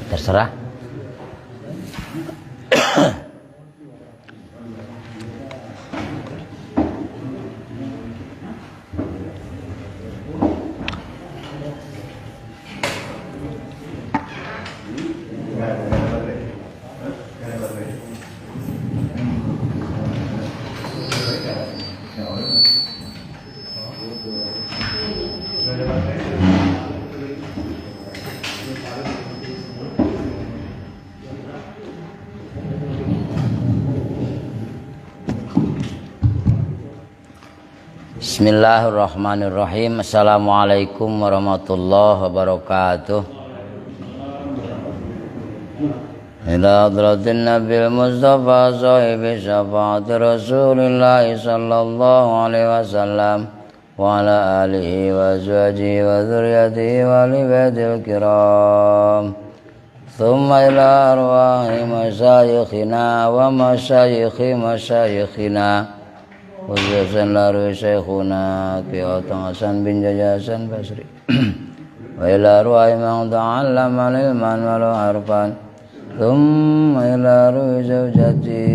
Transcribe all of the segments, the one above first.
Terserah. Bismillahirrahmanirrahim. Assalamualaikum warahmatullahi wabarakatuh. Ila hadratin Nabil Mustafa sahibi syafaati Rasulillah sallallahu alaihi wasallam wa ala alihi wa azwajihi wa dzurriyyatihi wa ali baitil kiram. Thumma ila arwahi masyayikhina wa masyayikhi masyayikhina Khususan laru syekhuna Qiyatang Hasan bin Jajasan Basri wa ila ruhi man ta'allama ilman wa harfan thumma ila ruhi zawjati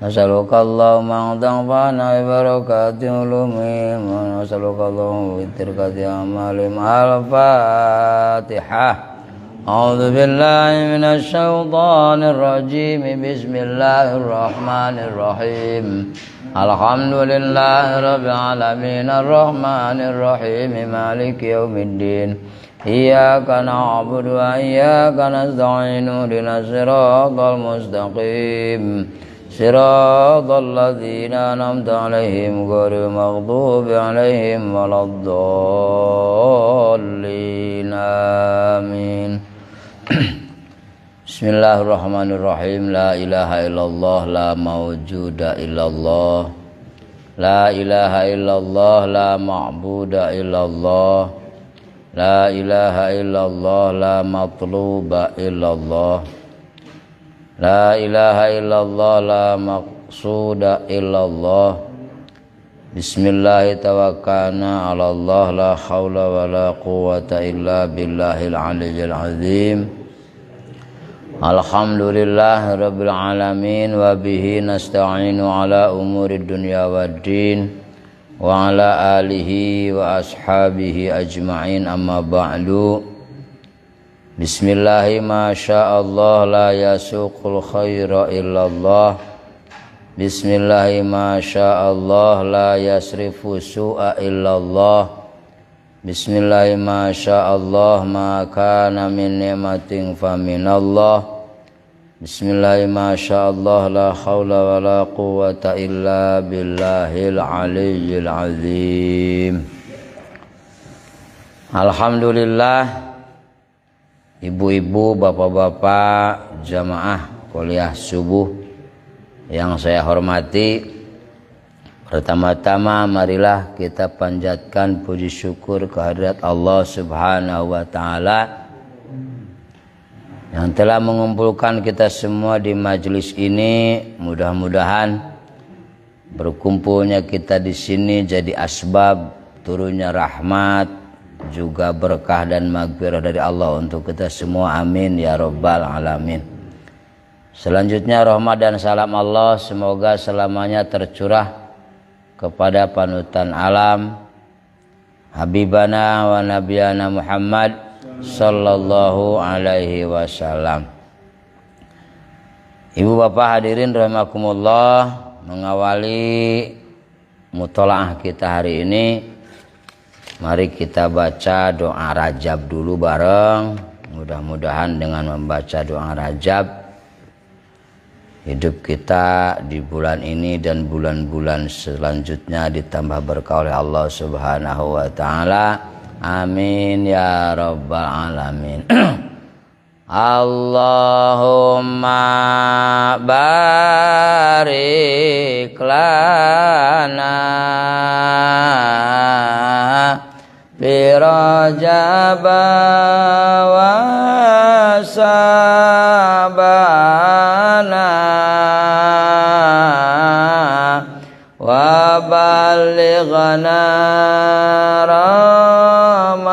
nasaluka Allahumma ta'fana bi barakati ulumihim wa nasaluka Allahumma bi tirkati amalim al-Fatihah. أعوذ بالله من الشيطان الرجيم بسم الله الرحمن الرحيم الحمد لله رب العالمين الرحمن الرحيم مالك يوم الدين إياك نعبد وإياك نستعين اهدنا الصراط المستقيم صراط الذين أنعمت عليهم غير المغضوب عليهم ولا الضالين آمين. Bismillahirrahmanirrahim. La ilaha illallah la mawjuda illallah. La ilaha illallah la ma'buda illallah. La ilaha illallah la matluba illallah. La ilaha illallah la maqsuda illallah. Bismillah tawakkalna ala Allah la hawla wa la quwwata illa billahil aliyyil azim. Alhamdulillah rabbil alamin wa bihi nasta'inu ala umurid dunya waddin wa ala alihi wa ashabihi ajma'in amma ba'du. Bismillahi ma sya'allah la yasuqul khaira illallah. Bismillahi ma sya'allah la yasrifu su'a illallah. Bismillahi ma sya'allah ma kana min ni'matin faminallah. Bismillahi ma sya'allah la hawla wa la quwwata illa billahil aliyyil azim. Alhamdulillah, ibu-ibu, bapak-bapak, jamaah kuliah subuh yang saya hormati, pertama-tama marilah kita panjatkan puji syukur kehadirat Allah Subhanahu wa taala yang telah mengumpulkan kita semua di majelis ini. Mudah-mudahan berkumpulnya kita di sini jadi asbab turunnya rahmat, juga berkah dan maghfirah dari Allah untuk kita semua. Amin ya rabbal alamin. Selanjutnya rahmat dan salam Allah semoga selamanya tercurah kepada panutan alam Habibana wa Nabiyana Muhammad sallallahu alaihi wasallam. Ibu bapak hadirin rahimakumullah, mengawali mutolaah kita hari ini, mari kita baca doa Rajab dulu bareng. Mudah-mudahan dengan membaca doa Rajab hidup kita di bulan ini dan bulan-bulan selanjutnya ditambah berkah oleh Allah Subhanahu wa taala. Amin ya rabbal alamin. Allahumma barik lana fi Rajab wa sabana wa balighna Ramadan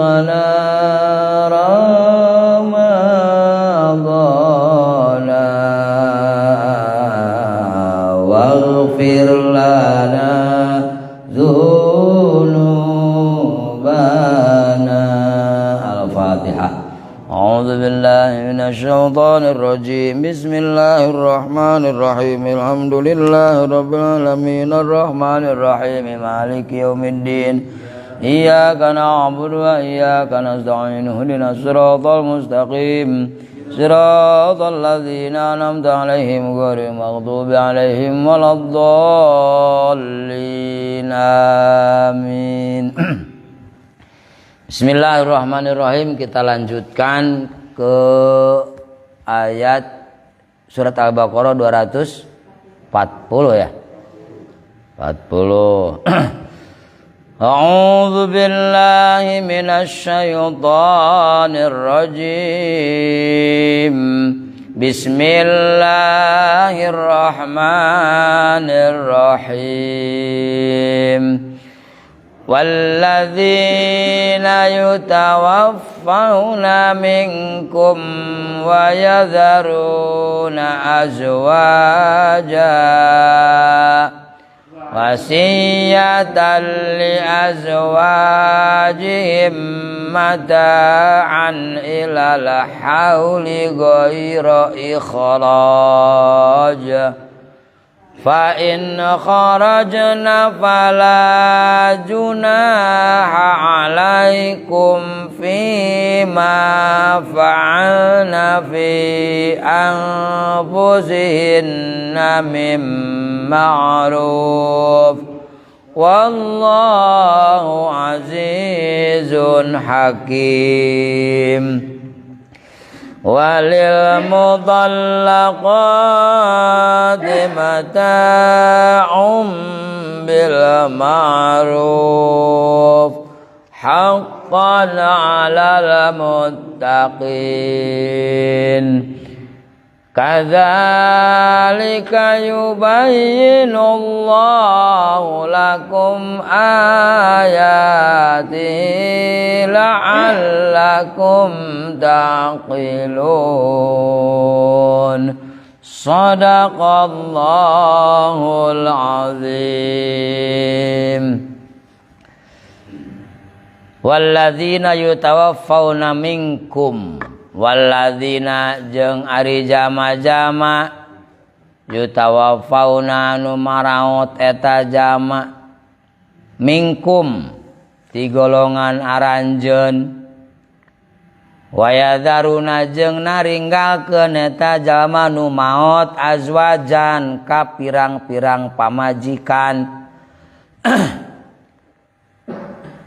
balighna ramadana waghfir lana dzunubana. Al-Fatihah. A'udzu billahi minasyaitonir rajim. Bismillahirrahmanirrahim. Alhamdulillahirabbil alamin arrahmanir rahim maliki yaumiddin. Iyyaka na'budu wa iyyaka nasta'in. Ihdinas siratal mustaqim. Siratal ladzina an'amta 'alaihim ghairil maghdubi 'alaihim waladdallin. Amin. Bismillahirrahmanirrahim. Kita lanjutkan ke ayat surat Al-Baqarah 240 ya. 40. A'udzu billahi minasy syaithanir rajim. Bismillahirrahmanirrahim. والذين يتوفون منكم ويذرون أزواجا وصية لأزواجهم متاعا إلى الحول غير إخراج فإن خرجنا فلا جناح عليكم فيما فعلن في أنفسهن من معروف والله عزيز حكيم. وللمطلقات متاع بالمعروف حقا على المتقين. كذلك يبين الله لكم آياته لعلكم تعقلون. صدق الله العظيم. Walladzina yutawaffawna minkum, walladzina jeung ari jama-jama yutawaffawna nu maraot eta jama minkum ti golongan aranjeun wayadharuna jeung naringgalkeun eta jalma nu maot azwajan ka pirang-pirang pamajikan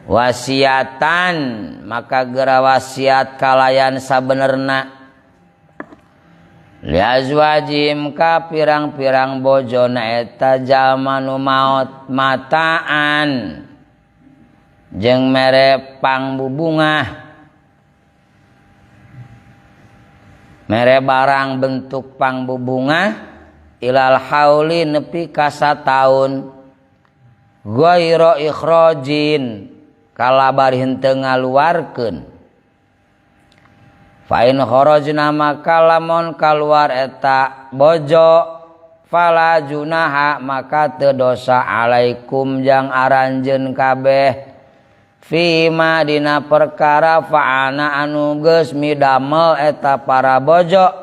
wasiatan maka geura wasiat kalayan sabenerna li azwajim ka pirang-pirang bojona eta jalma nu maot mataan jeung mere pangbubungah mere barang bentuk pangbubungah ilal hauli nepi ka sataun ghairu ikhrajin kalabari henteu ngaluarkeun. Fa in kharajna maka lamun kaluar eta bojo fala junaha maka teu dosa alaikum jang aranjeun kabeh fima dina perkara fa'ana anu geus midamel eta para bojo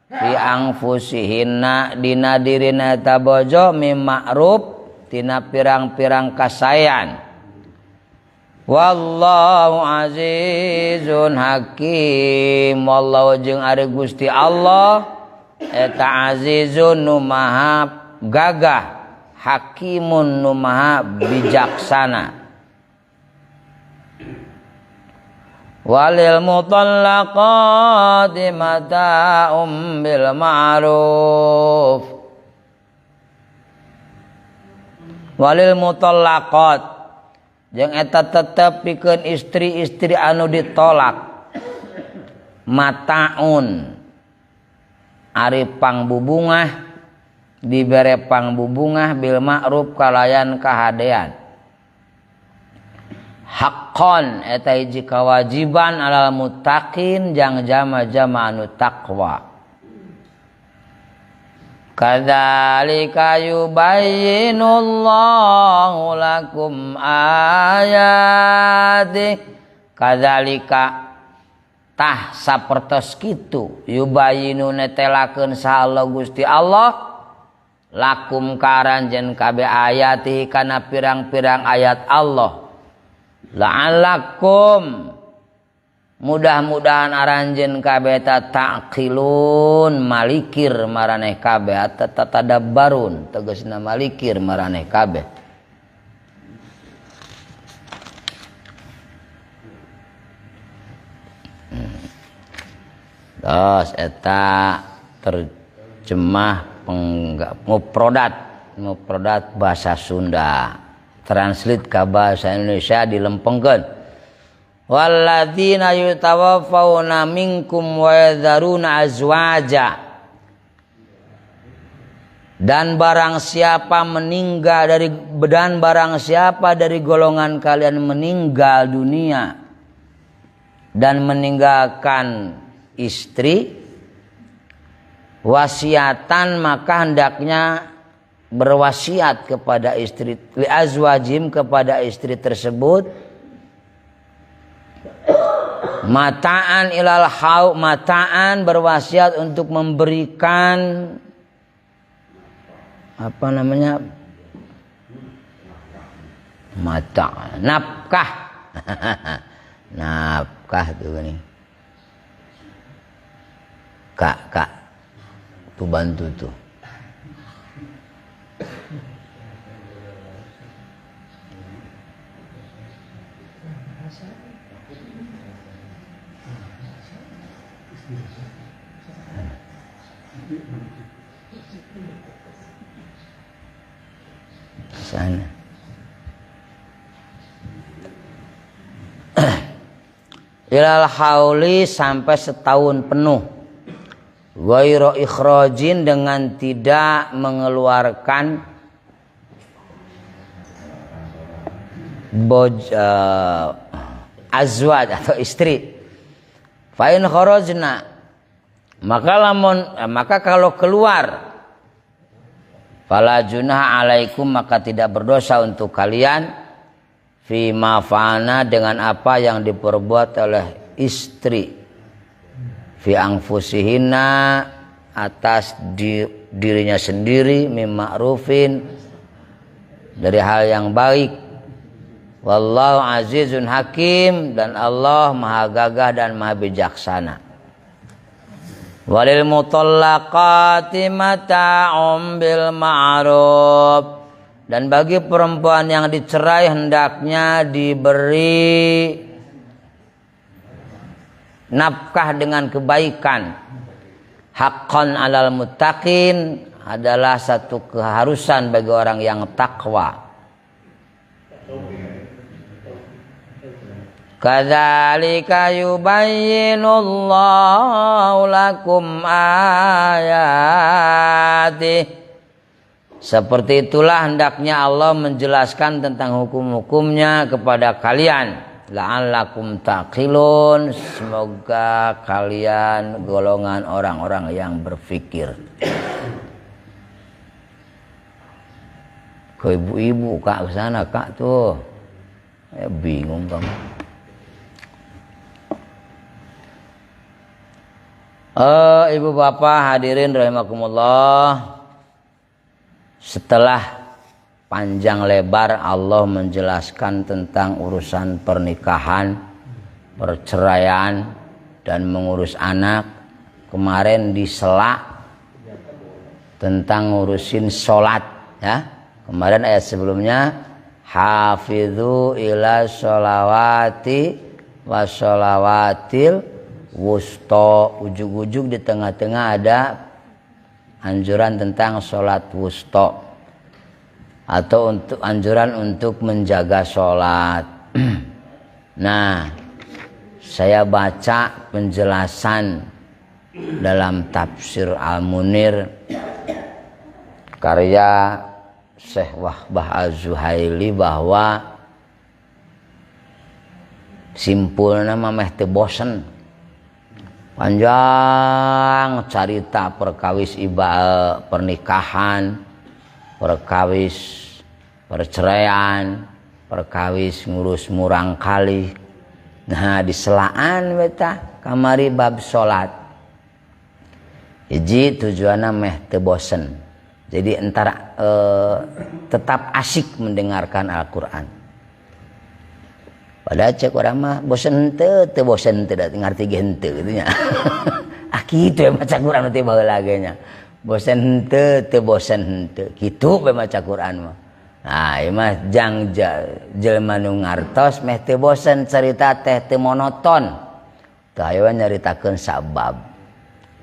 fi angfusihinna dina dirina eta bojo mim ma'ruf tina pirang-pirang kasayan. Wallahu azizun hakim. Wallahu jeung ari Gusti Allah eta azizun nu maha gagah, hakimun nu maha bijaksana. Walil mutallaqati mata'um bil ma'ruf. Walil mutallaqat jeung eta tetep pikeun istri-istri anu ditolak mataun ari pangbubungah dibere pangbubungah bil ma'ruf kalayan kahadean haqqan eta hiji kewajiban alal muttaqin jang jama-jama anu taqwa. Kadzalika yubayyinullahu lakum ayati kadzalika tah sapertos kitu yubayyinu netelakeun saha Gusti Allah lakum karanjeun kabeh ayati kana pirang-pirang ayat Allah la'allakum mudah-mudahan aranjeun kabeh taqilun malikir maraneh kabeh tatadabbarun tegasna malikir maraneh kabeh. Terus eta terjemah mufradat bahasa Sunda translate ke bahasa Indonesia dilempengkeun. Walladzina yutawaffawna minkum wa yadharuna azwaja, dan barang siapa dari golongan kalian meninggal dunia dan meninggalkan istri, wasiatan maka hendaknya berwasiat kepada istri li azwajim kepada istri tersebut mataan ilal hau mataan berwasiat untuk memberikan apa namanya mata nafkah nafkah tuh nih kak tuh bantu tuh sana ilal hauli sampai setahun penuh ghairu ikhrajin dengan tidak mengeluarkan azwaj atau istri. Fa in kharajna maka kalau keluar fala junah alaikum maka tidak berdosa untuk kalian fi ma fa'ana dengan apa yang diperbuat oleh istri fi anfusihinna atas dirinya sendiri mim ma'rufin dari hal yang baik. Wallahu azizun hakim, dan Allah maha gagah dan maha bijaksana. Walil mutallaqati mata'um bil ma'ruf, dan bagi perempuan yang dicerai hendaknya diberi nafkah dengan kebaikan. Haqqan alal muttaqin adalah satu keharusan bagi orang yang takwa. Kadzalika yubayyinullahu lakum ayati, seperti itulah hendaknya Allah menjelaskan tentang hukum-hukumnya kepada kalian. La'allakum taqilun, semoga kalian golongan orang-orang yang berfikir. Ke ibu-ibu kak kesana kak tuh, bingung kamu. Ibu bapak hadirin rahimakumullah, setelah panjang lebar Allah menjelaskan tentang urusan pernikahan, perceraian, dan mengurus anak. Kemarin disela tentang ngurusin sholat, ya. Kemarin ayat sebelumnya hafidhu ila sholawati wa sholawatil wusto, ujug-ujug di tengah-tengah ada anjuran tentang sholat wusto atau untuk anjuran untuk menjaga sholat. Nah, saya baca penjelasan dalam tafsir Al-Munir karya Syekh Wahbah Az-Zuhaili bahwa simpulna mah meh teu bosen. Panjang carita perkawis pernikahan, perkawis perceraian, perkawis ngurus murang kali. Nah diselaan beta kamari bab salat. Hiji tujuanna meh teu bosen. Jadi antara tetap asyik mendengarkan Al-Qur'an. Padahal cek orang mah bosen teu bosen teu ngarti ge henteu gitu nya. Ah kitu maca Quran teh baheula ge nya. Bosen teu bosen henteu. Kitu we maca Quran mah. Nah, ieu mah jang jelema nu ngartos meh teu bosen cerita teh teu monoton. Teu aya nyaritakeun sabab.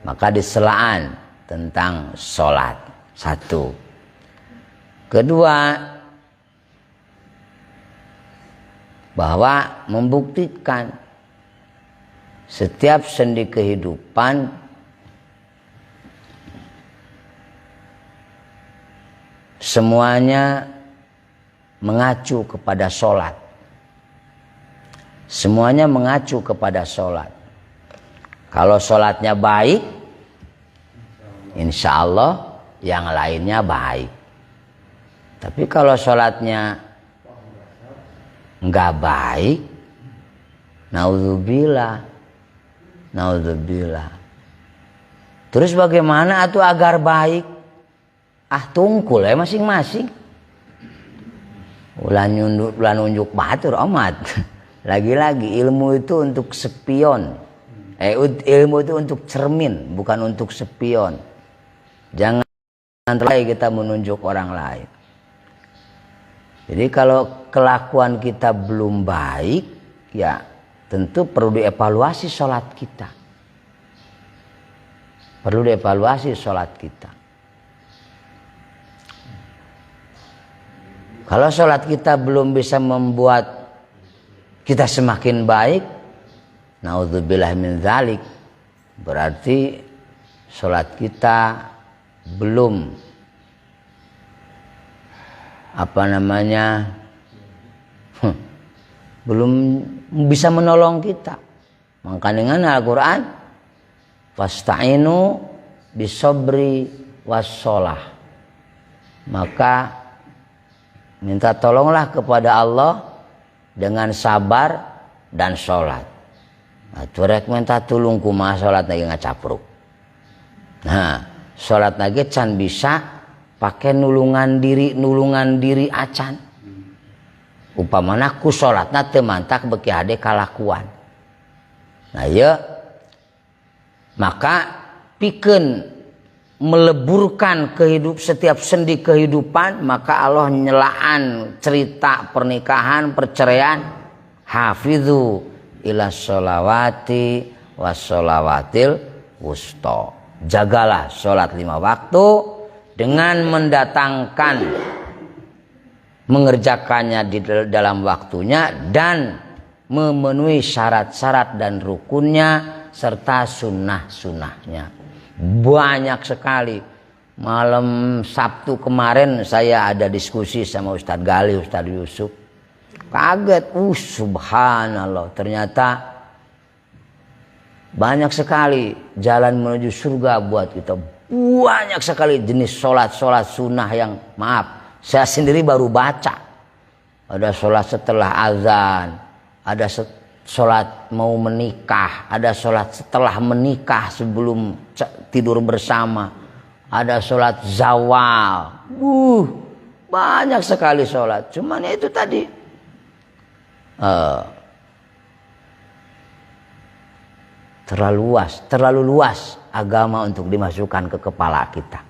Maka diselaan tentang salat. Satu. Kedua, bahwa membuktikan setiap sendi kehidupan semuanya mengacu kepada sholat. Semuanya mengacu kepada sholat. Kalau sholatnya baik, insya Allah yang lainnya baik. Tapi kalau sholatnya enggak baik, naudzubillah. Terus bagaimana atuh agar baik? Ah tungkul ya masing-masing. Ulah nunjuk batur amat. Lagi-lagi ilmu itu untuk spion. Ilmu itu untuk cermin, bukan untuk spion. Jangan terlalu kita menunjuk orang lain. Jadi kalau kelakuan kita belum baik, ya tentu perlu dievaluasi sholat kita. Perlu dievaluasi sholat kita. Kalau sholat kita belum bisa membuat kita semakin baik, naudzubillah min dzalik, berarti sholat kita belum belum bisa menolong kita. Maka dengan Al-Quran, fasta'inu bisobri wassalah, maka minta tolonglah kepada Allah dengan sabar dan sholat. Nah, turek minta tulung kumaha sholat lagi ngacapruk. Nah, sholat lagi can bisa pakai nulungan diri acan. Upamana ku sholatna teu mantak beki hade kalakuan. Nah ya, maka pikeun meleburkan setiap sendi kehidupan, maka Allah nyelaan cerita pernikahan, perceraian, hafidhu ila sholawati wassolawatil wusta. Jagalah sholat 5 waktu dengan mengerjakannya di dalam waktunya dan memenuhi syarat-syarat dan rukunnya serta sunnah-sunnahnya. Banyak sekali. Malam Sabtu kemarin saya ada diskusi sama Ustadz Gali, Ustadz Yusuf. Kaget, subhanallah, ternyata banyak sekali jalan menuju surga buat kita. Banyak sekali jenis sholat sunnah yang maaf, saya sendiri baru baca. Ada sholat setelah azan, ada sholat mau menikah, ada sholat setelah menikah sebelum tidur bersama, ada sholat zawal. Banyak sekali sholat. Cuman ya itu tadi, terlalu luas agama untuk dimasukkan ke kepala kita.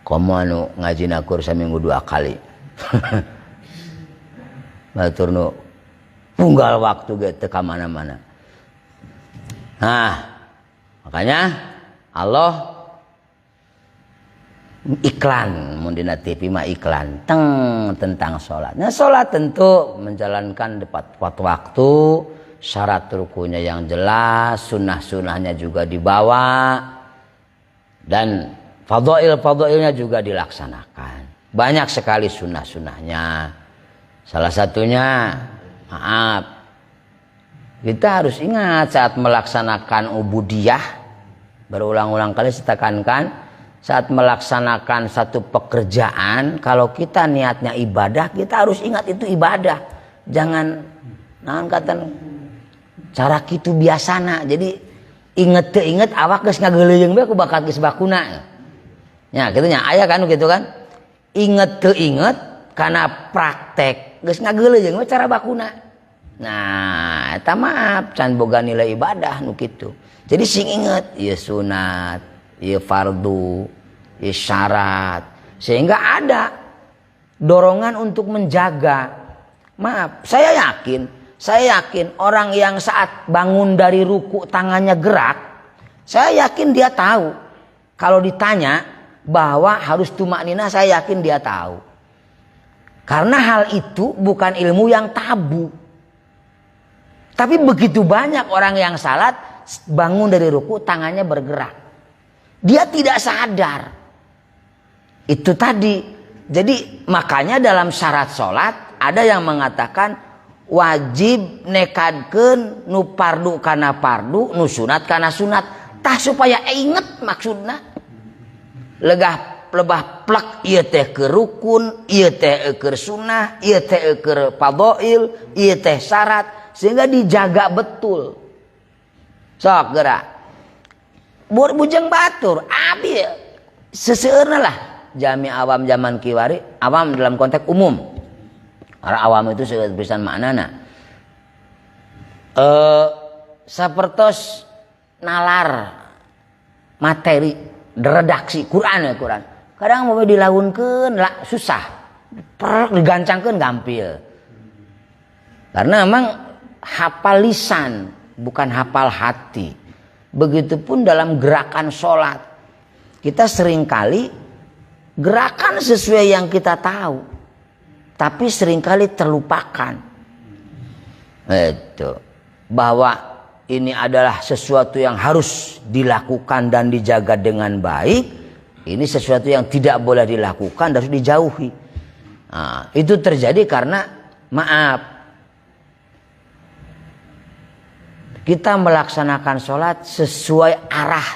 Komo anu ngaji nakur saminggu 2 kali. Batur nu punggal waktu ge teu ka mana-mana. Nah, makanya Allah iklan mun dina TV mah iklan tentang salat. Nah, salat tentu menjalankan tepat waktu, syarat rukunya yang jelas, sunnah-sunnahnya juga dibawa, dan fadhail-fadhailnya juga dilaksanakan. Banyak sekali sunnah-sunnahnya. Salah satunya Maaf, kita harus ingat saat melaksanakan ubudiyah, berulang-ulang kali saya tekankan, saat melaksanakan satu pekerjaan, kalau kita niatnya ibadah, kita harus ingat itu ibadah. Jangan naon kata cara kitu biasana. Jadi inget awak geus ngageuleung bae ku bakat geus bakuna. Nya kitu nya aya kan gitu kan. Inget karena praktek geus ngageuleung we cara bakuna. Nah, eta maaf can boga nilai ibadah nu kitu. Jadi sing inget ieu sunat, ieu fardu, ieu syarat, sehingga ada dorongan untuk menjaga. Maaf, saya yakin orang yang saat bangun dari ruku tangannya gerak, saya yakin dia tahu. Kalau ditanya bahwa harus tumaknina, saya yakin dia tahu. Karena hal itu bukan ilmu yang tabu. Tapi begitu banyak orang yang salat bangun dari ruku tangannya bergerak. Dia tidak sadar. Itu tadi. Jadi makanya dalam syarat salat ada yang mengatakan wajib nekadkeun nu pardu kana pardu, nu sunat kana sunat. Tah supaya inget maksudna. Lebah plek ieu teh keur rukun, ieu teh keur sunah, ieu teh keur fadhail, ieu teh syarat. Sehingga dijaga betul. Sok gerak. Bujeng batur, abi seseueurna lah. Jami awam zaman kiwari, awam dalam konteks umum. Karena awam itu sudah pisan maknana. Sapertos nalar materi redaksi Quran ya Quran. Kadang mau dilaunkeun lah susah. Digancangkeun gampil. Karena memang hafal lisan, bukan hafal hati. Begitupun dalam gerakan sholat. Kita seringkali gerakan sesuai yang kita tahu. Tapi seringkali terlupakan. Itu. Bahwa ini adalah sesuatu yang harus dilakukan dan dijaga dengan baik. Ini sesuatu yang tidak boleh dilakukan dan harus dijauhi. Nah, itu terjadi karena maaf. Kita melaksanakan sholat sesuai arah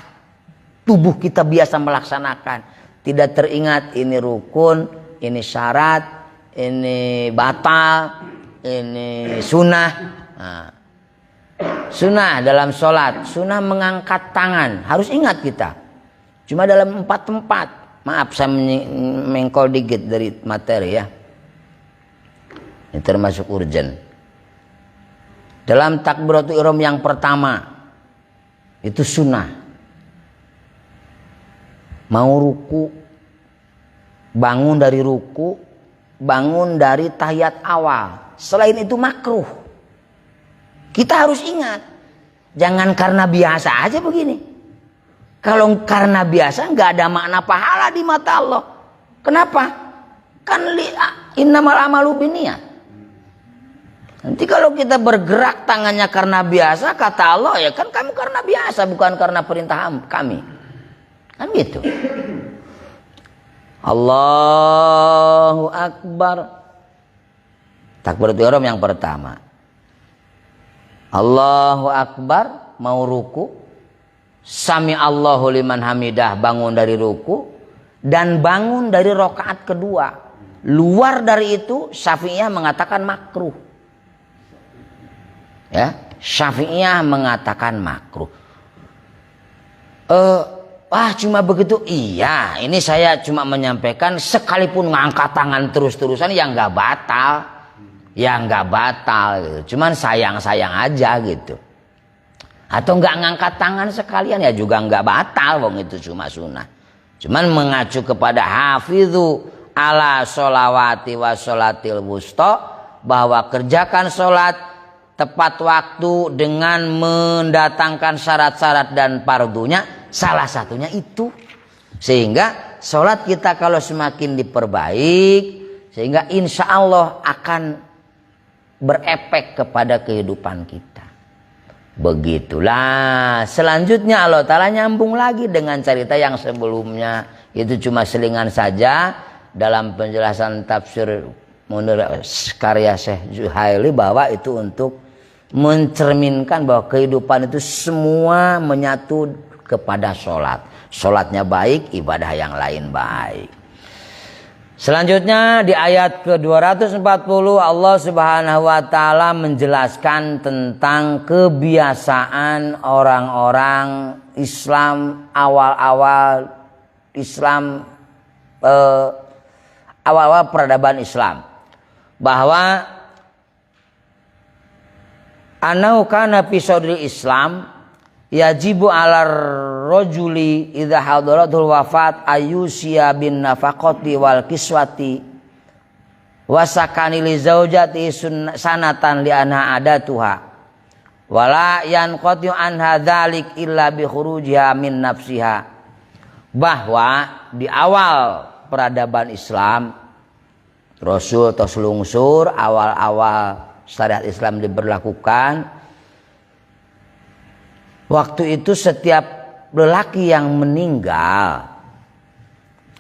tubuh kita biasa melaksanakan. Tidak teringat ini rukun, ini syarat, ini batal, ini sunnah. Nah, sunnah dalam sholat, sunnah mengangkat tangan. Harus ingat kita. Cuma dalam 4 tempat. Maaf saya mengkol dikit dari materi ya. Ini termasuk urgent. Dalam takbiratul ihram yang pertama itu sunnah. Mau ruku, bangun dari ruku, bangun dari tahiyat awal. Selain itu makruh. Kita harus ingat, jangan karena biasa aja begini. Kalau karena biasa nggak ada makna pahala di mata Allah. Kenapa? Kan innamal amalu binniyat. Nanti kalau kita bergerak tangannya karena biasa, kata Allah ya kan kamu karena biasa, bukan karena perintah kami. Kan gitu. Allahu Akbar. Takbiratul ihram yang pertama. Allahu Akbar, mau ruku. Sami Allahu liman hamidah, bangun dari ruku. Dan bangun dari rakaat kedua. Luar dari itu, Syafi'iyah mengatakan makruh. Ya, Syafi'iyah mengatakan makruh. Cuma begitu. Iya, ini saya cuma menyampaikan sekalipun ngangkat tangan terus-terusan yang nggak batal, gitu. Cuman sayang aja gitu. Atau nggak ngangkat tangan sekalian ya juga nggak batal, wong itu cuma sunnah. Cuman mengacu kepada hafidhu ala sholawati wa sholatil wusta, bahwa kerjakan sholat tepat waktu dengan mendatangkan syarat-syarat dan pardunya, salah satunya itu. Sehingga sholat kita kalau semakin diperbaik, sehingga insya Allah akan berefek kepada kehidupan kita. Begitulah. Selanjutnya Allah Ta'ala nyambung lagi dengan cerita yang sebelumnya. Itu cuma selingan saja dalam penjelasan tafsir menurut karya Syekh Zuhaili bahwa itu untuk mencerminkan bahwa kehidupan itu semua menyatu kepada sholat. Sholatnya baik, ibadah yang lain baik. Selanjutnya di ayat ke-240 Allah Subhanahu wa taala menjelaskan tentang kebiasaan orang-orang Islam awal-awal Islam awal-awal peradaban Islam, bahwa anau kana fi sadril Islam yajibu 'alar rajuli idza hadaratul wafat ayyusiya bin nafaqati wal kiswati wa sakani li zaujati sanatan li anha adatuha wala yanqati an hadzalik illa bi khurujiha min nafsiha. Bahwa di awal peradaban Islam, Rasul atau selungsur awal-awal syariat Islam diberlakukan, waktu itu setiap lelaki yang meninggal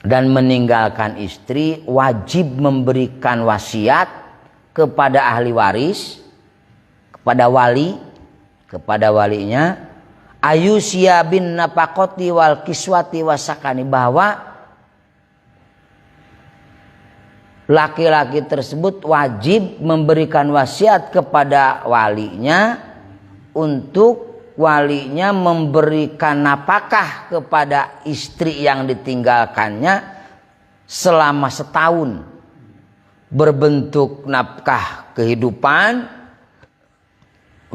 dan meninggalkan istri wajib memberikan wasiat kepada ahli waris, kepada walinya, ayusya bin nafaqati wal kiswati wasakani, bahwa laki-laki tersebut wajib memberikan wasiat kepada walinya untuk walinya memberikan nafkah kepada istri yang ditinggalkannya selama setahun, berbentuk nafkah kehidupan,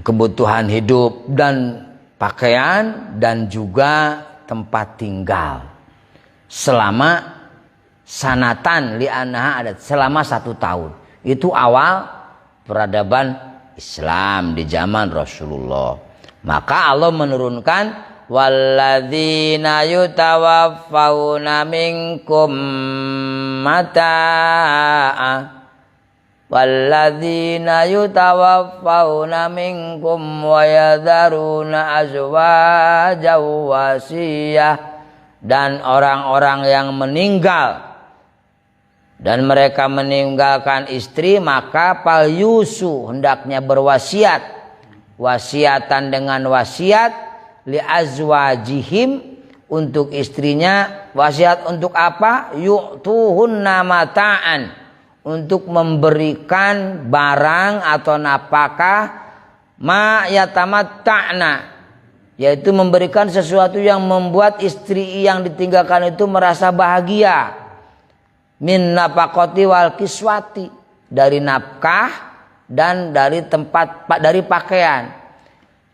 kebutuhan hidup dan pakaian, dan juga tempat tinggal selama sanatan li'anha adat, selama 1 tahun. Itu awal peradaban Islam di zaman Rasulullah. Maka Allah menurunkan walladzina yutawaffawna minkum mata'a walladzina yutawaffawna minkum wa yadharuna azwajan wasiyah, dan orang-orang yang meninggal dan mereka meninggalkan istri, maka pal yusu hendaknya berwasiat, wasiatan dengan wasiat li azwajihim untuk istrinya. Wasiat untuk apa? Yu'tuhunna mata'an, untuk memberikan barang atau nafkah, ma yatamatta'na, yaitu memberikan sesuatu yang membuat istri yang ditinggalkan itu merasa bahagia, min nafaqati wal kiswati, dari nafkah dan dari tempat, dari pakaian.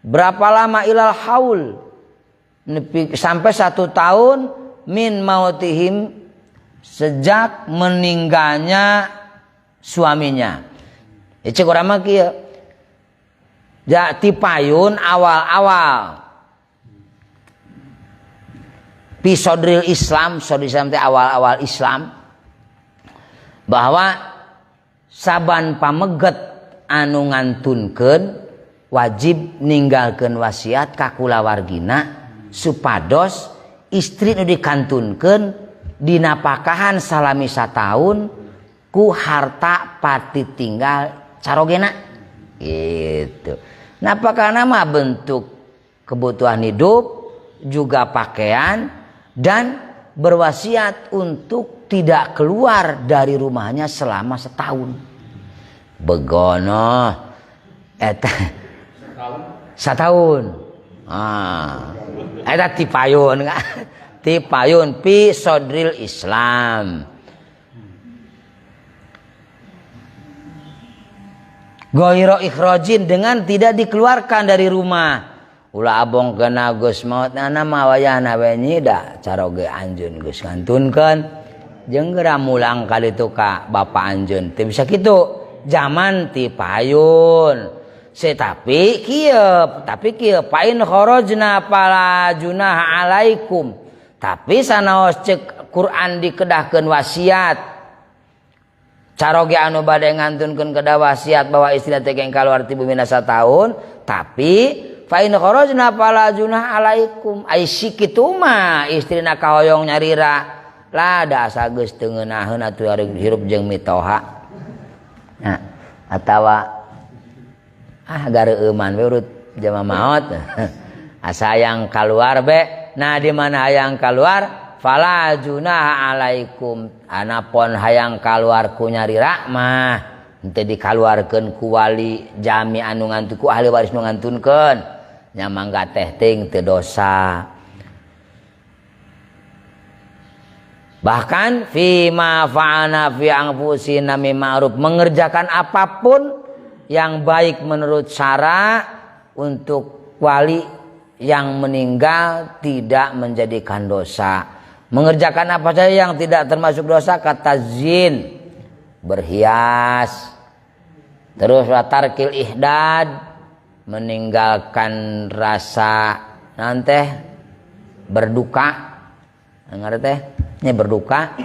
Berapa lama? Ilal haul, sampai 1 tahun, min mautihim, sejak meninggalnya suaminya. Cek urang mah kieu. Ja tipayun awal-awal pisodril Islam, sodril Islam teh awal-awal Islam, bahwa saban pameget anu ngantunkeun wajib ninggalkeun wasiat ka kulawargina supados istri nu dikantunkeun dinapakahan salami 1 tahun ku harta pati tinggal carogena gitu. Napakahna mah bentuk kebutuhan hidup, juga pakaian, dan berwasiat untuk tidak keluar dari rumahnya selama 1 tahun. Begono eta 1 tahun. Eta tipayun tipayun pi sodril Islam. Goiro ikhrojin, dengan tidak dikeluarkan dari rumah. Ulah abong kena Gus maut nana mawayana we nyida caroge anjeun Gus ngantunkeun jeung geura mulang kali itu ka bapak anjeun teu bisa kitu. Zaman ti payun. Tapi kieu pain kharajna fala junaha alaikum. Tapi sanaos cek Quran dikedahkeun wasiat. Caroge anu bade ngantunkeun kedah wasiat bahwa istrina teh keng kaluar ti bumi 1 tahun, tapi fa in kharajna fala junaha alaikum. Ai sikitu mah istrina kahoyong nyarira lada sageus teu ngeunaheun atuh hirup jeung mitoha. Nah, atawa gareuman we urut jama maot. Asa yang keluar be. Nah, di mana hayang keluar? Fala junaha alaikum. Anapun hayang keluar ku nyari rahmah, henteu dikaluarkeun ku wali jami anu ngantu ku ahli waris nu ngantunkeun. Nya mangga teh teuing teu dosa. Bahkan fima fa'ana fi anfusina mim ma'ruf, mengerjakan apapun yang baik menurut syara untuk wali yang meninggal tidak menjadikan dosa. Mengerjakan apa saja yang tidak termasuk dosa, kata zin, berhias, terus watarkil ihdad, meninggalkan rasa nanti berduka, ngerti nya berduka,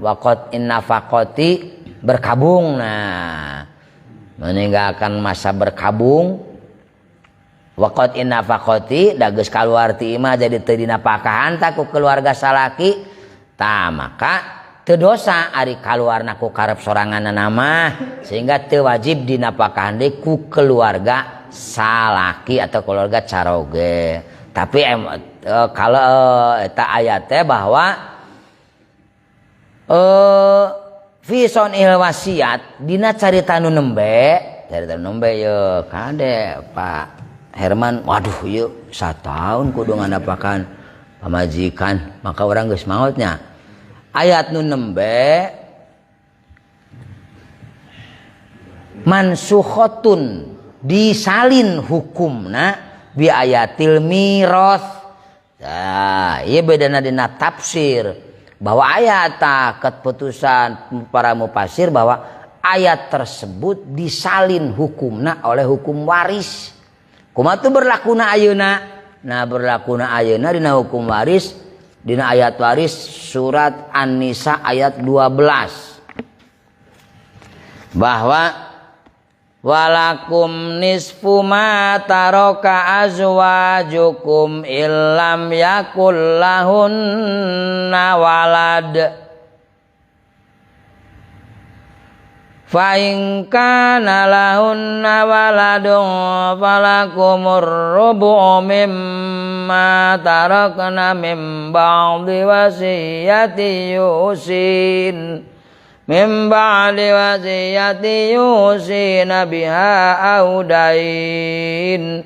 waqat innafaqati, berkabung. Nah, meninggalkan masa berkabung, waqat innafaqati, da geus kaluar ti imah jadi teu dinapakahan ta ku keluarga salaki, tah maka teu dosa ari kaluarna ku karep soranganna mah, sehingga teu wajib dinapakahan deui ku keluarga salaki atau keluarga caroge. Tapi kalau eta ayat teh bahwa Fison il wasiat dina carita nu nembe ye kade Pak Herman, waduh yuk 1 tahun kudu nganapakan pamajikan, maka orang geus maotnya. Ayat nu nembe mansukhatun, disalin hukumna bi ayatil miros. Nah, ieu bedana dina tafsir. Bahwa ayat keputusan para mufasir bahwa ayat tersebut disalin hukumna oleh hukum waris. Kumaha teu berlakuna ayeuna? Nah, berlakuna ayeuna dina hukum waris dina ayat waris surat An-Nisa ayat 12. Bahwa walakum nisfu ma taraka azwajukum illam yakul lahunna walad fa in kana lahunna waladun falakumur rubu' mimma tarakna min ba'di wasiyati yusin min ba'di wasiyati yusina biha audain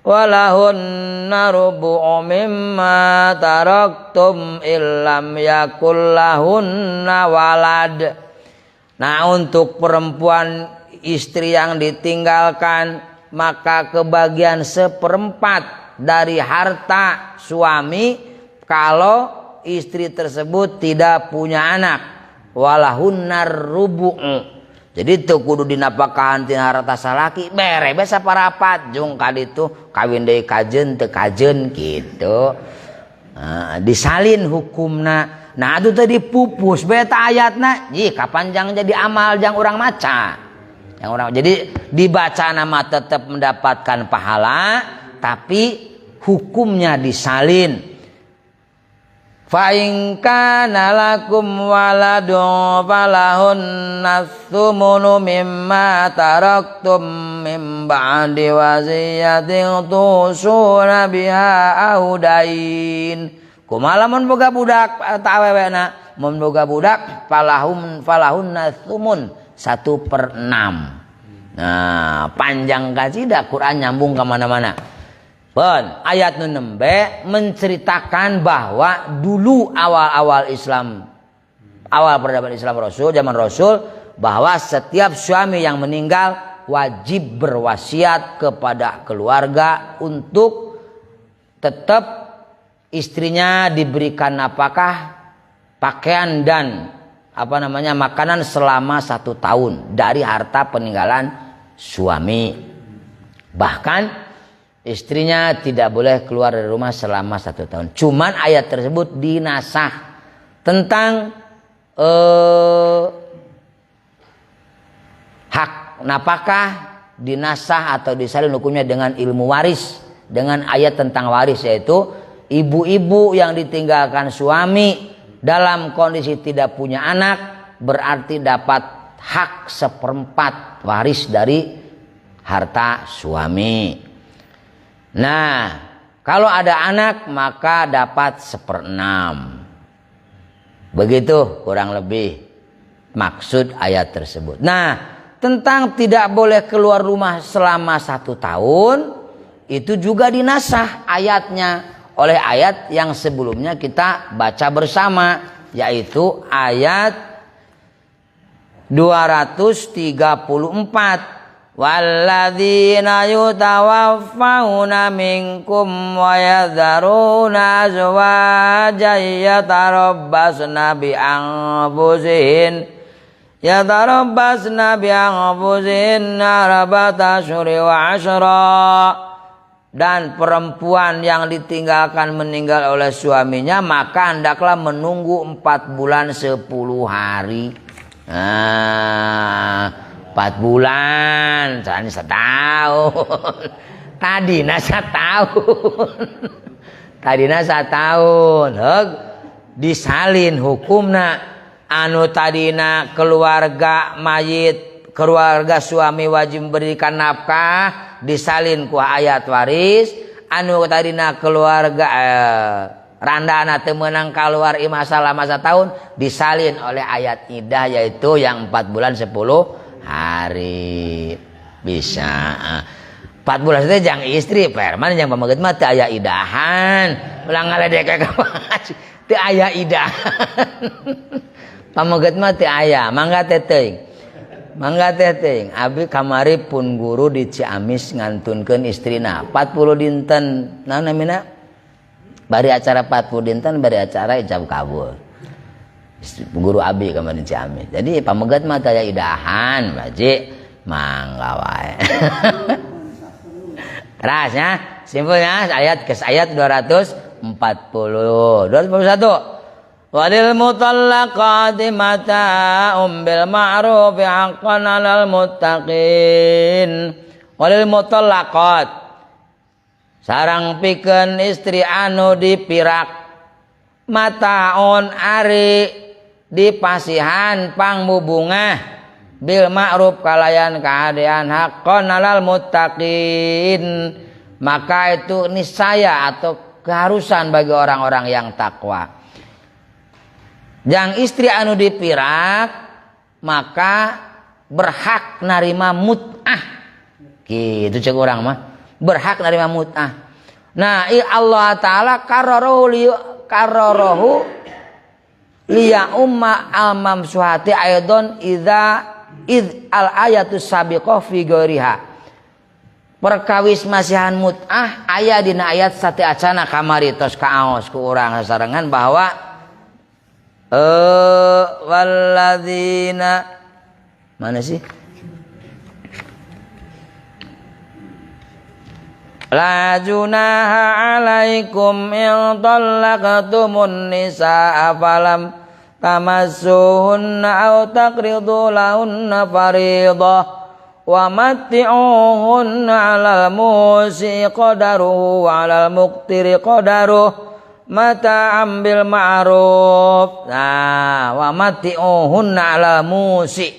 walahunna rubu'u mimma taraktum illam yakul lahunna walad. Nah, untuk perempuan istri yang ditinggalkan maka kebagian 1/4 dari harta suami kalau istri tersebut tidak punya anak. Walahunnar rubu'u, jadi teu kudu dinapakahan tina harta salaki, bere bae saparapat jeung kaditu kawin deui kajeun teu kajeun kitu. Disalin hukumna. Nah, atuh teh dipupus bae ta ayatna, ih kapanjang jadi amal jang urang maca. Yang urang jadi dibaca nama tetap mendapatkan pahala tapi hukumnya disalin. Fa in kana lakum waladun falahunna tsumunu mimma taraktum min ba'di wasiyatin tusuna biha audain. Kumaha lamun boga budak ta awewena, mun boga budak falahunna tsumun 1/6. Nah, panjang kasida Quran nyambung ke mana-mana. Ayat nu nembe menceritakan bahwa dulu awal-awal Islam, awal peradaban Islam Rasul, zaman Rasul, bahwa setiap suami yang meninggal wajib berwasiat kepada keluarga untuk tetap istrinya diberikan nafkah, pakaian dan makanan selama 1 tahun dari harta peninggalan suami. Bahkan istrinya tidak boleh keluar dari rumah selama 1 tahun. Cuman ayat tersebut dinasah tentang hak nafkah dinasah atau disalin hukumnya dengan ilmu waris, dengan ayat tentang waris, yaitu ibu-ibu yang ditinggalkan suami dalam kondisi tidak punya anak berarti dapat hak seperempat waris dari harta suami. Nah, kalau ada anak maka dapat 1/6. Begitu kurang lebih maksud ayat tersebut. Nah, tentang tidak boleh keluar rumah selama 1 tahun itu juga dinasah ayatnya oleh ayat yang sebelumnya kita baca bersama, yaitu ayat 234. Walladzina yutawaffawna minkum wa yadharuna azwajan yatarabbasna bi anfusihin arba'ata asyhuri wa asyra. Dan perempuan yang ditinggalkan meninggal oleh suaminya maka hendaklah menunggu 4 bulan 10 hari. 4 bulan, soalnya 1 tahun. Tadina 1 tahun. Tadina 1 tahun. Disalin hukumna anu tadina keluarga mayit, keluarga suami wajib memberikan nafkah, disalin ku ayat waris. Anu tadina keluarga randana teu meunang kaluar imasa lama 1 tahun, disalin oleh ayat iddah, yaitu yang 4 bulan 10 hari. Bisa 4 bulan itu jang istri perman yang pamageut mah teu aya idahan, ulang ngaledek ka teu aya idahan. Pamageut mah teu aya, mangga teh teuing. Mangga teh teuing. Abi kamari pun guru di Ciamis ngantunkeun istrina 40 dinten. Naon namina? Bari acara 40 dinten, bari acara ijab kabul. Guru abi kamari di Ciamis. Jadi pamageut mah teu aya idahan, baji. Mangga wae. Rasnya simpelnya ayat ke ayat 241. Walil mutallaqati mata'um bil ma'ruf haqqan 'alal muttaqin. Walil mutallaqat sareng pikeun istri anu dipirak mataun ari dipasihan pangbubungah bil ma'ruf kalayan keadaan haqqan 'alal muttaqin, maka itu niscaya atau keharusan bagi orang-orang yang takwa. Yang istri anu dipirak maka berhak narima mut'ah. Gitu cek orang mah, berhak narima mut'ah. Nah, Allah taala kararahu liya umma al-mamsuhati aidon id al ayatus sabiqah fi ghairiha. Perkawis masihan mut'ah aya dina ayat sate acana kamari tos kaos ku urang sasarengan bahwa walladzina mana sih? La junaha alaikum in talaqtumun nisaa falam tamassuhunna aw taqridu lahunna fariidah wa matti'uhunna 'alal musi qadaruhu wa 'alal muqtiri qadaruhu mata'am bil ma'ruf. Nah, wa matti'uhunna 'alal musi.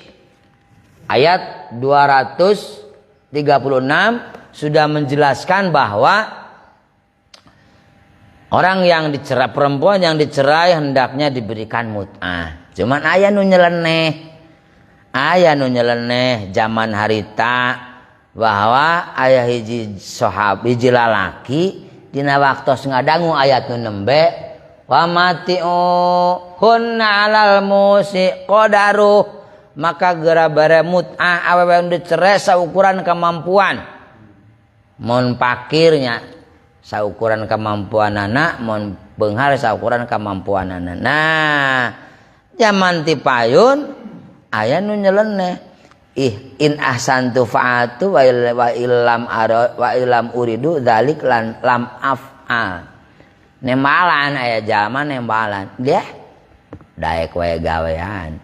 Ayat 236 sudah menjelaskan bahwa orang yang dicerai, perempuan yang dicerai hendaknya diberikan mut'ah. Cuman aya nu nyeleneh. Aya nu nyeleneh zaman harita bahwa aya hiji lalaki dina waktos ngadangu ayat nu nembe wa mati'uhunna 'alal musi qadaruh, maka geura bare mut'ah awewe anu dicerai saukuran kemampuan. Mun pakirnya saukuran kemampuanana, mun beunghar saukuran kemampuanana. Nah, zaman ti payun aya nu nyeleneh. In ahsantu fa'atu wa illam uridu dzalik lam af'al. Nembalan aya zaman nembalan. Dia daek wae gawean.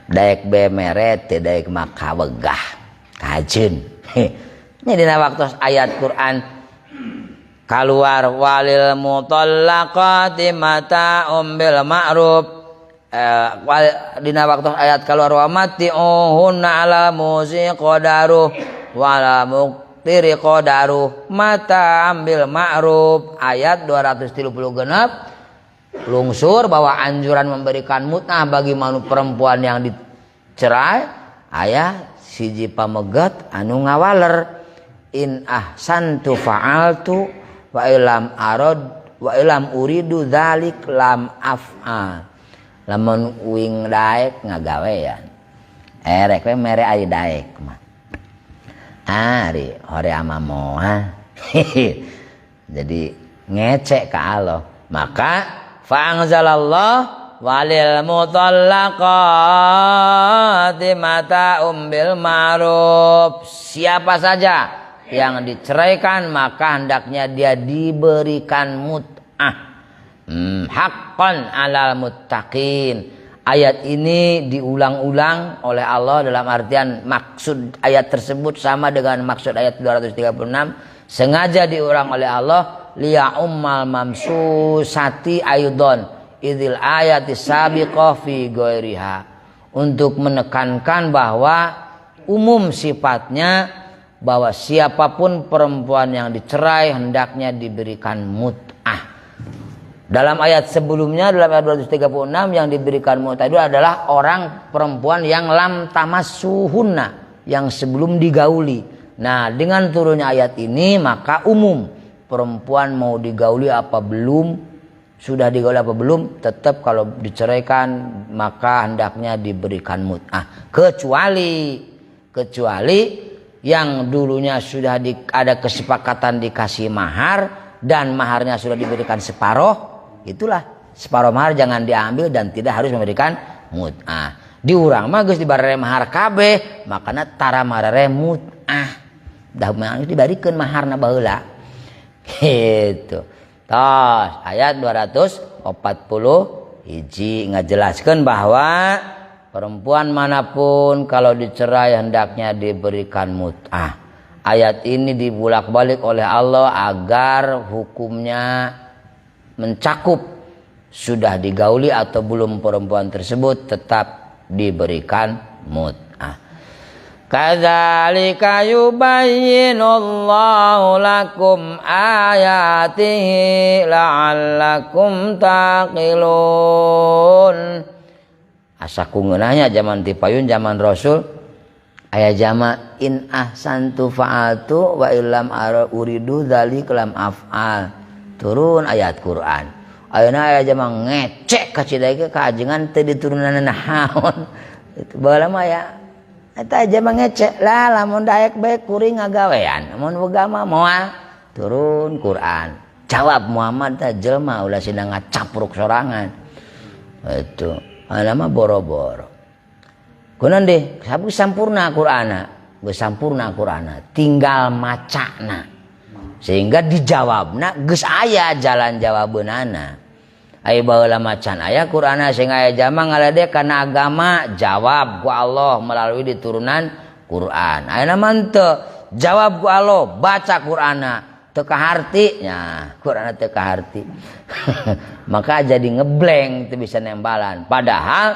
Daek bemeret teh daek maka wegah. Kajeun. Nya dina waktu ayat Quran keluar walil mutallaqati mata'um bil ma'ruf dina waktu ayat keluar wa mati'uhunna ala musi qadaruh wala muqtiri qadaruh mata ambil ma'ruf ayat 230 genep lungsur bahwa anjuran memberikan mut'ah bagi perempuan yang dicerai aya siji pamegat anu ngawaler in ahsantu fa'altu wa ilam uridu dzalik lam af'al lamun uing daek ngagawean erek we mere aya daek mah ari hore ama moha jadi ngecek ka Allah maka fa'anzalallah walil mutallaqati mata'um bil ma'ruf siapa saja yang diceraikan maka hendaknya dia diberikan mut'ah haqqan 'alal muttaqin. Ayat ini diulang-ulang oleh Allah dalam artian maksud ayat tersebut sama dengan maksud ayat 236 sengaja diulang oleh Allah liya ummal mamsusati aidon idzil ayati sabiqah fi ghairiha untuk menekankan bahwa umum sifatnya bahwa siapapun perempuan yang dicerai hendaknya diberikan mut'ah. Dalam ayat sebelumnya dalam ayat 236 yang diberikan mut'ah itu adalah orang perempuan yang lam tamassuhunna yang sebelum digauli. Nah, dengan turunnya ayat ini maka umum perempuan mau digauli apa belum, sudah digauli apa belum, tetap kalau diceraikan maka hendaknya diberikan mut'ah. Kecuali yang dulunya sudah ada kesepakatan dikasih mahar dan maharnya sudah diberikan separoh, itulah separuh mahar jangan diambil dan tidak harus memberikan mut'ah. Diurang mah geus dibarere mahar kabeh, makana tara marere mut'ah. Dah mah dibarikeun maharna baheula. Gitu. Tos ayat 240 hiji ngajelaskeun bahwa perempuan manapun kalau dicerai hendaknya diberikan mut'ah. Ayat ini dibulak-balik oleh Allah agar hukumnya mencakup sudah digauli atau belum perempuan tersebut tetap diberikan mut'ah. Kadzalika yubayyinullahu lakum ayatihi la'allakum taqilun. Asa kungeunahnya zaman tipayun zaman Rasul aya jama in ahsantu fa'altu wa illam uridu dzalik lam af'al. Turun ayat Quran. Ayeuna aya jama ngecek ka cidai ke kaajengan teu diturunan naon. Itu baheula mah ya eta jama ngecek lah lamun daek bae kuring ngagawean. Mun boga mah moal turun Quran. Jawab Muhammad teh jelema ulah sida ngacapruk sorangan. Itu ana mah boro-boro. Kunaon deh, sabu sampurna Qur'ana, geus sampurna Qur'ana, tinggal macana. Sehingga dijawabna geus aya jalan jawabeunana. Aya baheula macan aya Qur'ana sehingga aya jama ngaledek kana agama jawab ku Allah melalui diturunan Qur'an. Ayeuna mah teu jawab ku Allah baca Qur'ana teu kaharti nya Qur'ana teu kaharti. Maka jadi ngeblank teu bisa nembalan. Padahal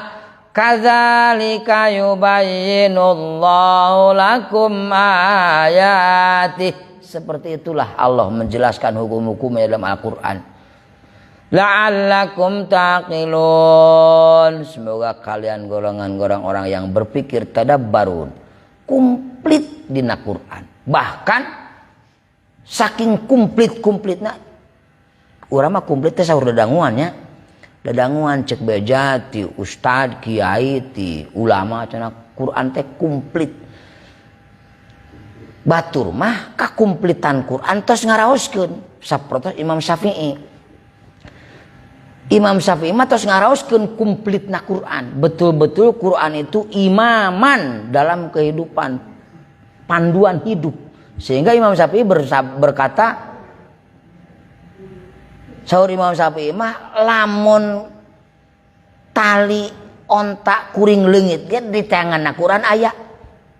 kadzalika yubayyinullahu lakum ayatihi. Seperti itulah Allah menjelaskan hukum-hukumnya dalam Al-Quran. La'allakum taqilun. Semoga kalian golongan-golongan orang yang berpikir tadabbarun. Komplit dina Quran. Bahkan saking komplit-komplitna. Urang mah komplit teh saur dadanguannya. Dadanguan cek beja ti ustad, kiai, ti ulama cenah Quran teh komplit. Batur mah kakumplitan Quran tos ngaraoskeun sapertos Imam Syafi'i. Imam Syafi'i mah tos ngaraoskeun kumplitna Quran. Betul-betul Quran itu imaman dalam kehidupan, panduan hidup. Sehingga Imam Syafi'i berkata, saur Imam Syafi'i mah lamun tali ontak kuring leungit ge di tanganna Quran aya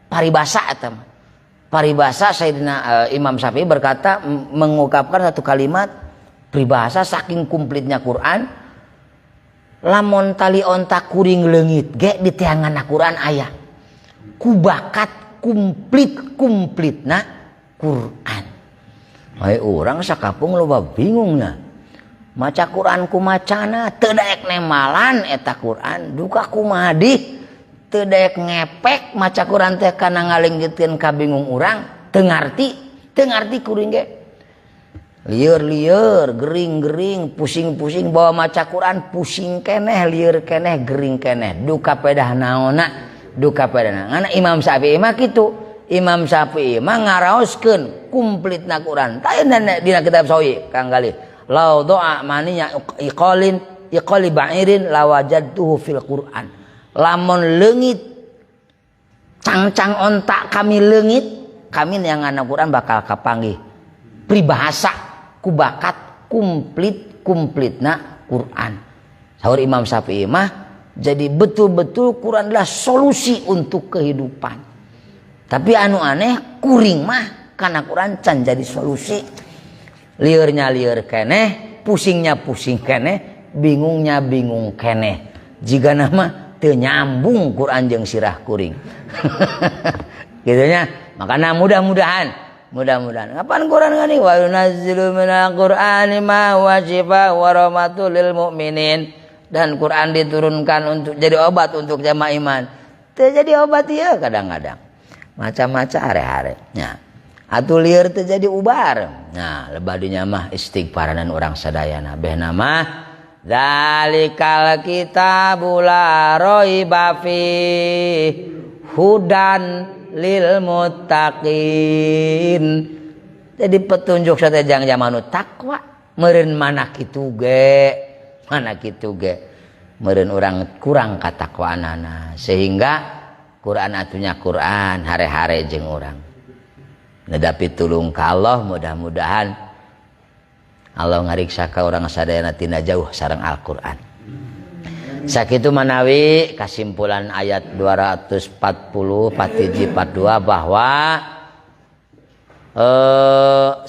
paribasa eta mah. Paribasa Sayyidina Imam Syafi'i berkata mengungkapkan satu kalimat peribahasa saking komplitnya Quran lamun tali ontak kuring leungit ge di teangan Al-Qur'an aya kubakat kumplitna Quran. Hai urang sakapung loba bingungna maca Quran ku macana teu daek nemalan eta Quran duka kumaha deui teu daek ngepek maca Quran teh kana ngalinggitkeun ka bingung urang teu ngarti kuring ge lieur gering pusing bawa maca Quran pusing keneh lieur keneh gering keneh duka pedah naonna ngana Imam Syafi'i mah kitu Imam Syafi'i mah ngaraoskeun kumplitna Quran tayana dina kitab Sahih Kang Galih law doa maninya iqali ba'irin lawajadtuhu fil Quran lamun leungit cangcang ontak kami leungit kami yang ngana Quran bakal kapanggih pribahasa kubakat kumplitna Quran. Saur Imam Syafi'i mah jadi betul-betul Quran adalah solusi untuk kehidupan. Tapi anu aneh kuring mah karena Quran can jadi solusi. Liurnya liur keneh, pusingnya pusing keneh, bingungnya bingung keneh. Jika nama teu nyambung Quran jeung sirah kuring. Gitunya. Makanya mudah-mudahan kapan Quran ngani wa yunazzilu minal Qur'ani ma huwa syifaa wa rahmatul lil mu'minin dan Quran diturunkan untuk jadi obat untuk jamaah iman. Teu jadi obat ieu kadang-kadang. Macam-macam hare-hare. Nya. Atuh lieur teu jadi ubar. Nah, lebadinya mah istighfaranan orang sadayana. Behna mah zalikal kitabul la raiba fi hudan lil muttaqin. Jadi petunjuk satejang jamanu takwa meureun mana kitu ge meureun urang kurang katakwaanana sehingga Quran atunya Quran hare-hare jeung urang nedapi tulung ka Allah mudah-mudahan Allah ngariksa ka urang sadayana tina jauh sareng Al-Qur'an. Sakitu manawi kesimpulan ayat 240 patiji 42 bahwa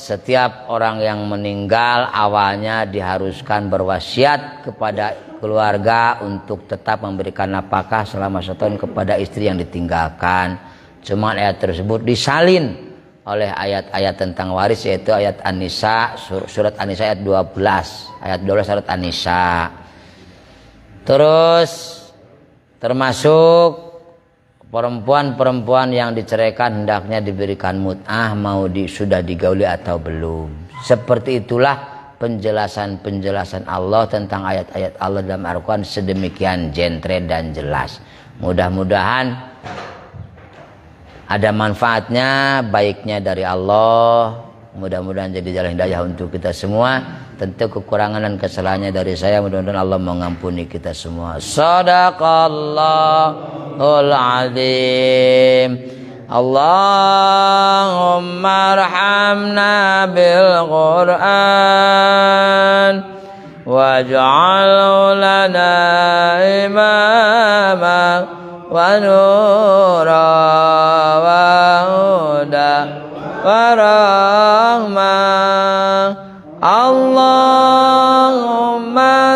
setiap orang yang meninggal awalnya diharuskan berwasiat kepada keluarga untuk tetap memberikan nafkah selama setahun kepada istri yang ditinggalkan. Cuma ayat tersebut disalin oleh ayat-ayat tentang waris yaitu ayat An-Nisa surat An-Nisa ayat 12 surat An-Nisa. Terus termasuk perempuan-perempuan yang diceraikan hendaknya diberikan mut'ah mau sudah digauli atau belum. Seperti itulah penjelasan Allah tentang ayat-ayat Allah dalam Al-Quran sedemikian jentre dan jelas. Mudah-mudahan ada manfaatnya, baiknya dari Allah. Mudah-mudahan jadi jalan hidayah untuk kita semua. Tentu kekurangan dan kesalahannya dari saya, mudah-mudahan Allah mengampuni kita semua. Shadaqallahul azim. Allahumma arhamna bil Qur'an waj'alhu lana imama wa nura wa huda wa rahmah. Allahumma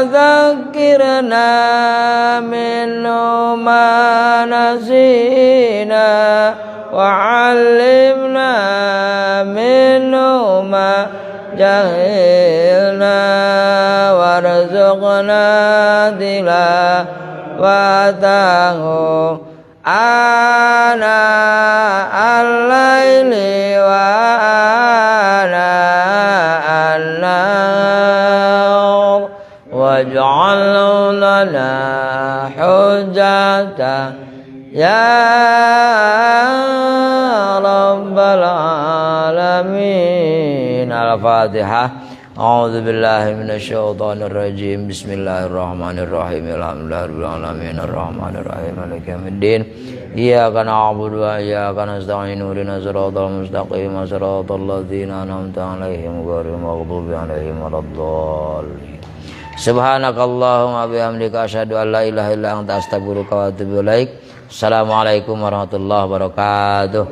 dzakirna minhu ma nasina wa 'allimna minhu ma jahilna warzuqna tilawatahu ana al-laili wa ana an-nar waj'al lana hujjatan ya rabbal alamin. Al-Fatihah. A'udzu billahi minasy syaithanir rajim. Bismillahirrahmanirrahim. Alhamdulillahirabbil alamin arrahmanir rahim maliki yaumiddin. Iyyaka na'budu wa iyyaka nasta'in. Ihdinas siratal mustaqim. Siratal ladzina an'amta 'alaihim ghairil maghdubi 'alaihim waladdallin. Subhanakallahumma bihamdika asyhadu an la ilaha illa anta astaghfiruka wa atubu ilaik. Assalamualaikum warahmatullahi wabarakatuh.